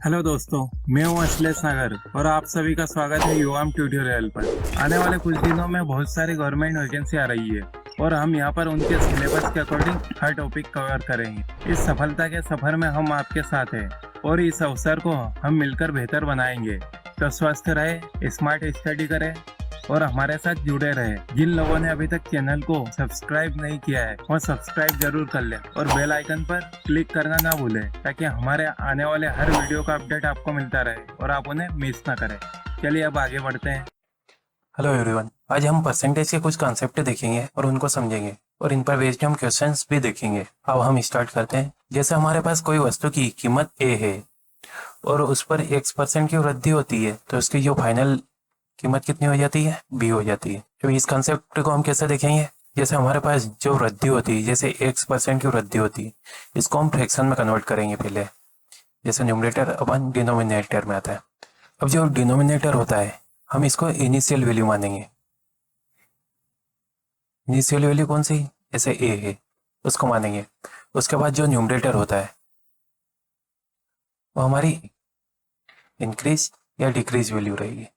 Hello दोस्तों, मैं हूं अश्लेष सागर और आप सभी का स्वागत है युवाम ट्यूटोरियल पर। आने वाले कुछ दिनों में बहुत सारी गवर्नमेंट वैकेंसी आ रही है और हम यहां पर उनके सिलेबस के अकॉर्डिंग हर टॉपिक कवर करेंगे। इस सफलता के सफर में हम आपके साथ हैं और इस अवसर को हम मिलकर बेहतर बनाएंगे। तो स्वस्थ रहे, स्मार्ट स्टडी करें और हमारे साथ जुड़े रहे। जिन लोगों ने अभी तक चैनल को सब्सक्राइब नहीं किया है वो सब्सक्राइब जरूर कर ले और बेल आइकन पर क्लिक करना ना भूलें ताकि हमारे आने वाले हर वीडियो का अपडेट आपको मिलता रहे और आप उन्हें मिस ना करें। चलिए अब आगे बढ़ते हैं। हेलो एवरीवन, आज हम परसेंटेज के कुछ कॉन्सेप्ट देखेंगे और उनको समझेंगे और इन पर बेस्ड हम क्वेश्चंस भी देखेंगे। अब हम स्टार्ट करते हैं। जैसे हमारे पास कोई वस्तु की कीमत ए है और उस पर x% की वृद्धि होती है तो उसकी जो फाइनल कीमत कितनी हो जाती है, बी हो जाती है। तो इस कॉन्सेप्ट को हम कैसे देखेंगे? जैसे हमारे पास जो वृद्धि होती है, जैसे x% की वृद्धि होती है, इसको हम फ्रैक्शन में कन्वर्ट करेंगे पहले। जैसे न्यूमरेटर अपन डिनोमिनेटर में आता है। अब जो डिनोमिनेटर होता है हम इसको इनिशियल वैल्यू मानेंगे। इनिशियल वैल्यू कौन सी? जैसे ए है उसको मानेंगे। उसके बाद जो न्यूमरेटर होता है वो हमारी इंक्रीज या डिक्रीज वैल्यू रहेगी।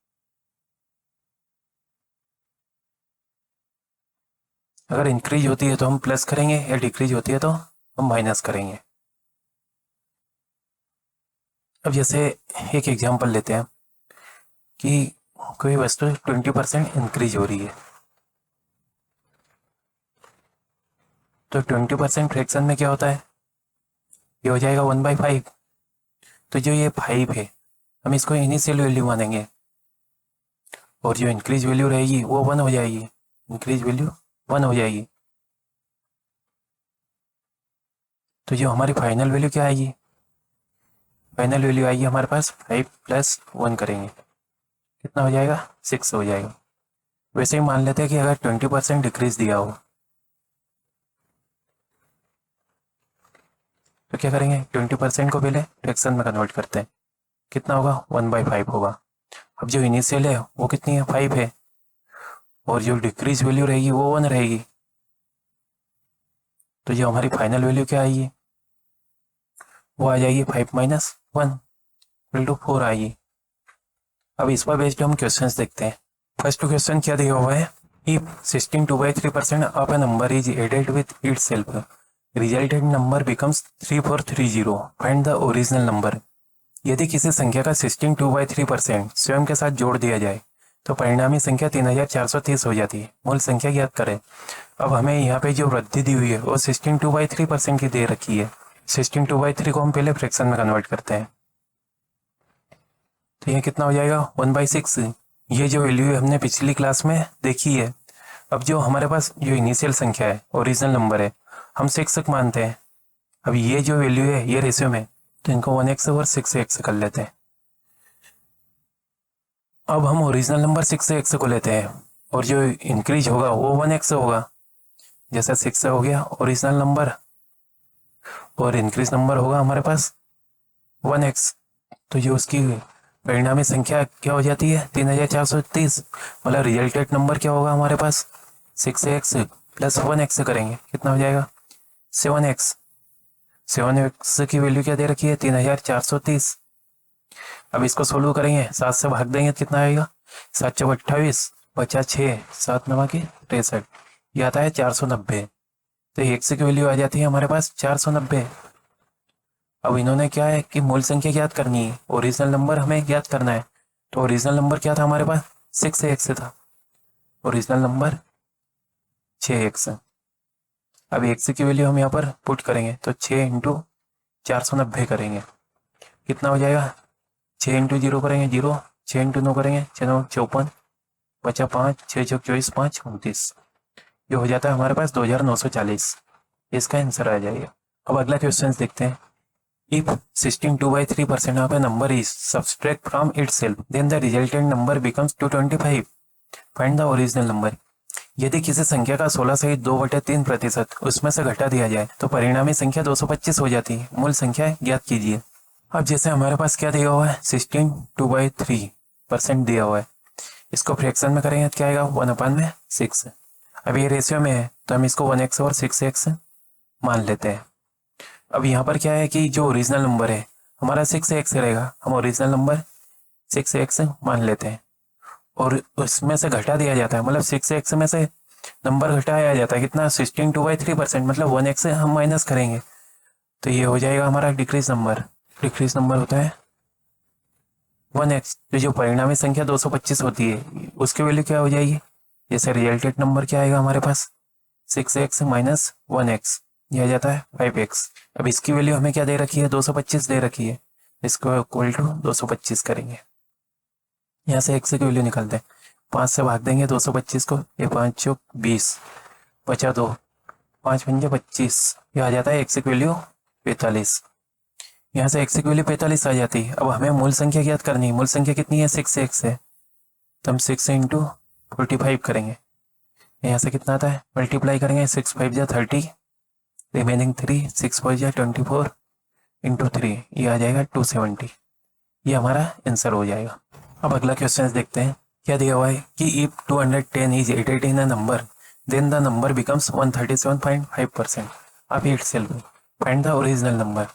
अगर इंक्रीज होती है तो हम प्लस करेंगे या डिक्रीज होती है तो हम माइनस करेंगे। अब जैसे एक एग्जांपल लेते हैं कि कोई वस्तु 20% इंक्रीज हो रही है तो 20% फ्रैक्शन में क्या होता है? ये हो जाएगा 1/5। तो जो ये 5 है हम इसको इनिशियल वैल्यू मानेंगे और जो इंक्रीज वैल्यू रहेगी वो 1 हो जाएगी। इंक्रीज वैल्यू 1 हो जाएगी। तो जो हमारी फाइनल वैल्यू क्या आएगी? फाइनल वैल्यू आएगी हमारे पास 5 + 1 करेंगे, कितना हो जाएगा? 6 हो जाएगा। वैसे ही मान लेते हैं कि अगर 20% डिक्रीज दिया हो तो क्या करेंगे? 20% को पहले फ्रैक्शन में कन्वर्ट करते हैं। कितना होगा? 1/5 होगा। अब जो इनिशियल है वो कितनी है? 5 है और जो डिक्रीज वैल्यू रहेगी वो 1 रहेगी। तो जो हमारी फाइनल वैल्यू क्या आएगी? वो आ जाएगी 5 - 1 = 4 आएगी। अब इस पर बेस्ड हम क्वेश्चंस देखते हैं। फर्स्ट क्वेश्चन क्या दिया हुआ है? If 16 2/3% of a number is added with itself, resultant number becomes 3430, find the original number. यदि किसी संख्या का 16 2/3% स्वयं के साथ जोड़ दिया जाए तो परिणामी संख्या 3430 हो जाती है। मूल संख्या ज्ञात करें। अब हमें यहाँ पे जो वृद्धि दी हुई है वो 16 2/3% की दे रखी है। 16 2/3 को हम पहले फ्रैक्शन में कन्वर्ट करते हैं तो ये कितना हो जाएगा? 1/6। ये जो वैल्यू हमने पिछली क्लास में देखी है। अब जो हमारे पास जो इनिशियल संख्या है, ओरिजिनल नंबर है, हम 6 मानते हैं। अब ये जो वैल्यू है ये रेशियो में, तो इनको 1x और 6x कर लेते हैं। अब हम ओरिजिनल नंबर 6x को लेते हैं और जो इंक्रीज होगा वो 1x होगा। जैसा 6 हो गया ओरिजिनल नंबर और इंक्रीज नंबर होगा हमारे पास 1x। तो जो उसकी परिणामी संख्या क्या हो जाती है? 3430। मतलब रिजल्टेड नंबर क्या होगा हमारे पास? 6x + 1x करेंगे, कितना हो जाएगा? 7x। 7x की वैल्यू क्या दे रखी है? 3430। अब इसको सोल्व करेंगे, 7 से भाग देंगे तो कितना आएगा? 7 × 28, 50 6, 7 9 63, ये आता है 490। तो x की वैल्यू आ जाती है हमारे पास 490। अब इन्होंने क्या है कि मूल संख्या ज्ञात करनी है, ओरिजिनल नंबर हमें ज्ञात करना है। तो ओरिजिनल नंबर क्या था हमारे पास? 6x था। Original number 6x। अब x की वैल्यू हम यहाँ पर पुट करेंगे तो 6 × 490 करेंगे, कितना हो जाएगा? 6 × 0 करेंगे 0, 6 × 9 करेंगे 6 9 54, बचा 5, 6 6 24, 5 29। ये हो जाता है हमारे पास 2940। इसका आंसर आ जाएगा। अब अगला क्वेश्चन देखते हैं। If 16 2/3% of a number is subtract from itself, then the resultant number becomes 225. Find the original number. यदि किसी संख्या का 16 सहित 2/3% उसमें से घटा दिया जाए तो परिणामी संख्या 225 हो जाती है। मूल संख्या ज्ञात कीजिए। अब जैसे हमारे पास क्या दिया हुआ है? 16 2/3% दिया हुआ है। इसको फ्रैक्शन में करेंगे तो क्या आएगा? 1/6। अब ये रेशियो में है तो हम इसको 1x और 6x मान लेते हैं। अब यहाँ पर क्या है कि जो ओरिजिनल नंबर है हमारा 6x रहेगा। हम ओरिजिनल नंबर 6x मान लेते हैं और उसमें से घटा दिया जाता है, मतलब 6x में से नंबर घटाया जाता है कितना, 16/3%, मतलब 1x हम माइनस करेंगे तो ये हो जाएगा हमारा डिक्रीज नंबर। डिक्रीज नंबर होता है 1x। तो जो परिणामी संख्या 225 होती है उसकी वैल्यू क्या हो जाएगी, जैसे रिजल्टेड नंबर क्या आएगा हमारे पास 6x माइनस 1x, यह आ जाता है 5x। अब इसकी वैल्यू हमें क्या दे रखी है, 225 दे रखी है, इसको इक्वल टू 225 करेंगे। यहाँ से x की वैल्यू निकालते हैं, 5 से भाग देंगे 225 को, ये 5 चौक 20, बचा 2, 5 पंजे 25, ये आ जाता है x की वैल्यू 45। यहाँ से x की वैल्यू 45 आ जाती है। अब हमें मूल संख्या ज्ञात करनी है, मूल संख्या कितनी है 6x है, तो हम 6 इंटू 45 करेंगे। यहाँ से कितना आता है, मल्टीप्लाई करेंगे, 6 5 जा 30, रिमेनिंग 3, 6 4 जा 24 इंटू 3, ये आ जाएगा 270। ये हमारा आंसर हो जाएगा। अब अगला क्वेश्चन देखते हैं, क्या दिया हुआ है कि if 210 is added in a number then the number becomes 137.5%। आप itself find the original number.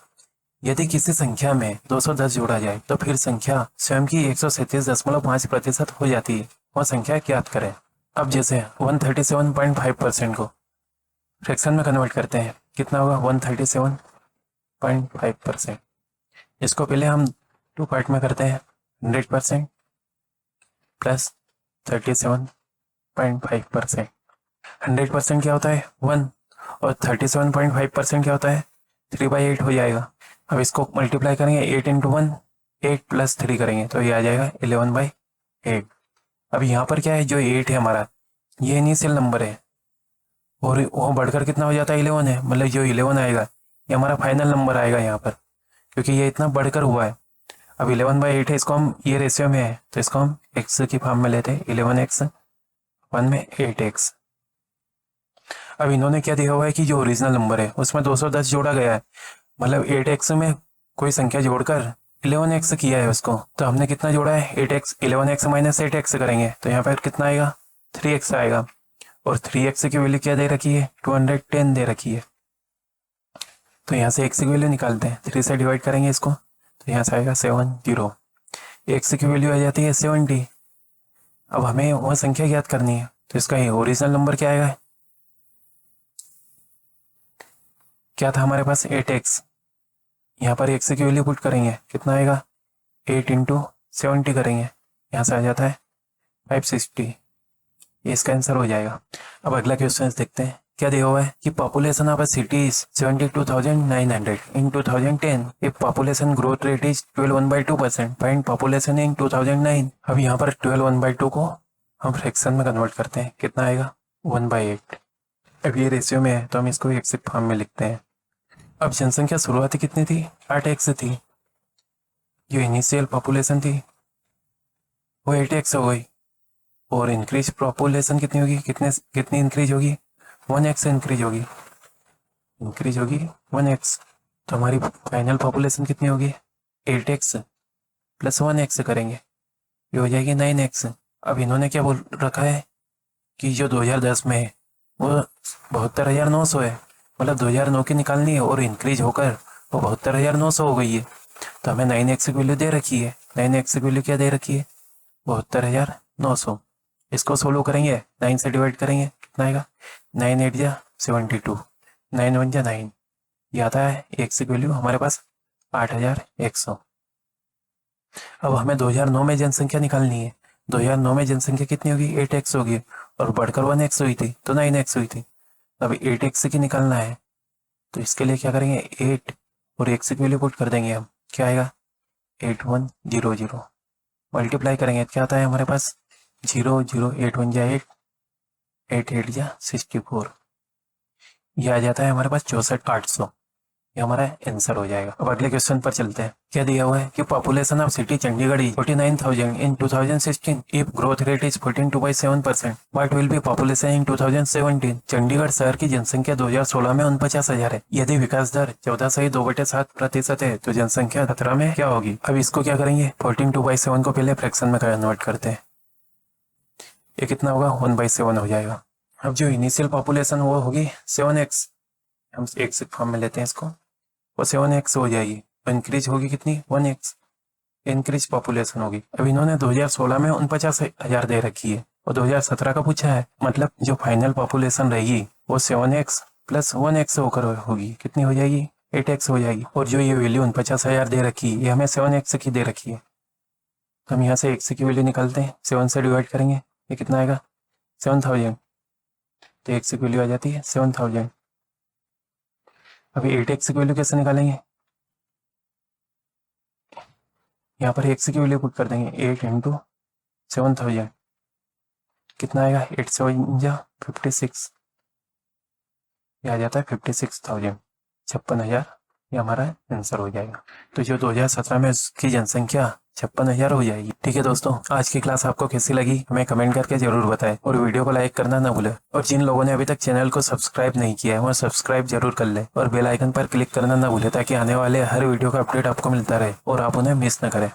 यदि किसी संख्या में 210 जोड़ा जाए तो फिर संख्या स्वयं की 137.5% हो जाती है, वह संख्या ज्ञात करें। अब जैसे 137.5% को फ्रैक्शन में कन्वर्ट करते हैं, कितना होगा 137.5%। इसको पहले हम 2 पार्ट में करते हैं, 100% प्लस 37.5%। 100% क्या होता है 1 और 37.5% क्या होता है 3/8 हो जाएगा। अब इसको मल्टीप्लाई करेंगे, 8 इंटू 1 8 प्लस 3 करेंगे तो ये आ जाएगा 11/8। अब यहाँ पर क्या है, जो 8 है हमारा ये इनिशियल नंबर है और वो बढ़कर कितना हो जाता है 11 है, मतलब जो 11 आएगा ये हमारा फाइनल नंबर आएगा यहाँ पर, क्योंकि ये इतना बढ़कर हुआ है। अब 11/8 है, इसको हम ये रेशियो में है तो इसको हम x की फॉर्म में लेते हैं, 11x 1 में 8x। अब इन्होंने क्या दिया हुआ है कि जो ओरिजिनल नंबर है उसमें 210 जोड़ा गया है, मतलब 8x में कोई संख्या जोड़कर 11x किया है उसको, तो हमने कितना जोड़ा है 8x, 11x माइनस 8x करेंगे तो यहाँ पर कितना आएगा 3x आएगा। और 3x की वैल्यू क्या दे रखी है 210 दे रखी है, तो यहाँ से x की वैल्यू निकालते हैं, 3 से डिवाइड करेंगे इसको तो यहाँ से आएगा 70। x की वैल्यू आ जाती है 70। अब हमें वह संख्या ज्ञात करनी है तो इसका ओरिजिनल नंबर क्या आएगा, क्या था हमारे पास 8x, यहाँ पर x की वैल्यू पुट करेंगे, कितना आएगा 8 इंटू 70 करेंगे, यहाँ से आ जाता है 560। ये इसका आंसर हो जाएगा। अब अगला क्वेश्चन देखते हैं, क्या दिया हुआ है कि population of a city is 72,900 in 2010 if population growth rate is 12/2%, find population in 2009। अब यहाँ पर 12/2 को हम फ्रैक्शन में कन्वर्ट करते हैं, कितना आएगा 1/8। अब ये रेशियो में है तो हम इसको एक्सिक फॉर्म में लिखते हैं। अब जनसंख्या शुरुआती कितनी थी 8x थी, जो इनिशियल पॉपुलेशन थी वो 8x हो गई, और इंक्रीज पॉपुलेशन कितनी होगी, कितनी इंक्रीज होगी 1x इंक्रीज होगी, 1x। तो हमारी फाइनल पॉपुलेशन कितनी होगी 8x प्लस 1x करेंगे, ये हो जाएगी 9x। अब इन्होंने क्या बोल रखा है कि जो 2010 में है वो 72,900 है, मतलब 2009 की निकालनी है और इंक्रीज होकर वो 72,900 हो गई है, तो हमें 9x की वैल्यू दे रखी है। 9x की वैल्यू क्या दे रखी है 72,900। इसको सोल्व करेंगे, 9 से डिवाइड करेंगे, कितना आएगा 9 8 जा 72, 9 1 जा 9, ये आता है x की वैल्यू हमारे पास 8,100। अब हमें 2009 में जनसंख्या निकालनी है। 2009 में जनसंख्या कितनी होगी 8x होगी, और बढ़कर 1x हुई थी तो 9x हुई थी। अब 8x की निकालना है तो इसके लिए क्या करेंगे 8 और x की वैल्यू पुट कर देंगे हम, क्या आएगा 8100। मल्टीप्लाई करेंगे क्या आता है हमारे पास 0 0 8 1 जा 8, 8 8 जा 64, यह आ जाता है हमारे पास 64,800। ये हमारा आंसर हो जाएगा। अब अगले क्वेश्चन पर चलते हैं, क्या दिया हुआ है कि population of city Chandigarh is 49,000 in 2016 if growth rate is 14.7%, what will be population in 2017। Chandigarh शहर की जनसंख्या 2016 में 49,000 है, यदि विकास दर 14.2/7% है तो जनसंख्या 17 में क्या होगी। अब इसको क्या करेंगे 14/7 को पहले फ्रैक्शन में कन्वर्ट करते हैं, ये कितना होगा 1/7 हो जाएगा। अब जो इनिशियल पॉपुलेशन वो होगी 7x, हम x फॉर्म में लेते हैं इसको, वो 7x हो जाएगी, तो इंक्रीज होगी कितनी 1x, इंक्रीज पॉपुलेशन होगी। अब इन्होंने 2016 में 49,000 दे रखी है और 2017 का पूछा है, मतलब जो फाइनल पॉपुलेशन रहेगी वो 7x प्लस 1x होकर होगी। कितनी हो जाएगी 8x हो जाएगी। और जो ये वैल्यू 49,000 दे रखी है ये हमें 7x की दे रखी है, तो हम यहाँ से x की वैल्यू निकालते हैं, 7 से डिवाइड करेंगे, ये कितना आएगा 7,000, तो x की वैल्यू आ जाती है 7,000। अभी 8x की वैल्यू कैसे निकालेंगे, यहाँ पर x की वैल्यू पुट कर देंगे, 8 इंटू 7,000 कितना आएगा 8 से 56, ये आ जाता है 56,000, 56,000, ये हमारा आंसर हो जाएगा। तो जो 2017 में उसकी जनसंख्या 56,000 हो जाएगी। ठीक है दोस्तों, आज की क्लास आपको कैसी लगी हमें कमेंट करके जरूर बताएं और वीडियो को लाइक करना ना भूलें। और जिन लोगों ने अभी तक चैनल को सब्सक्राइब नहीं किया है वो सब्सक्राइब जरूर कर ले और बेल आइकन पर क्लिक करना ना भूलें ताकि आने वाले हर वीडियो का अपडेट आपको मिलता रहे और आप उन्हें मिस न करें।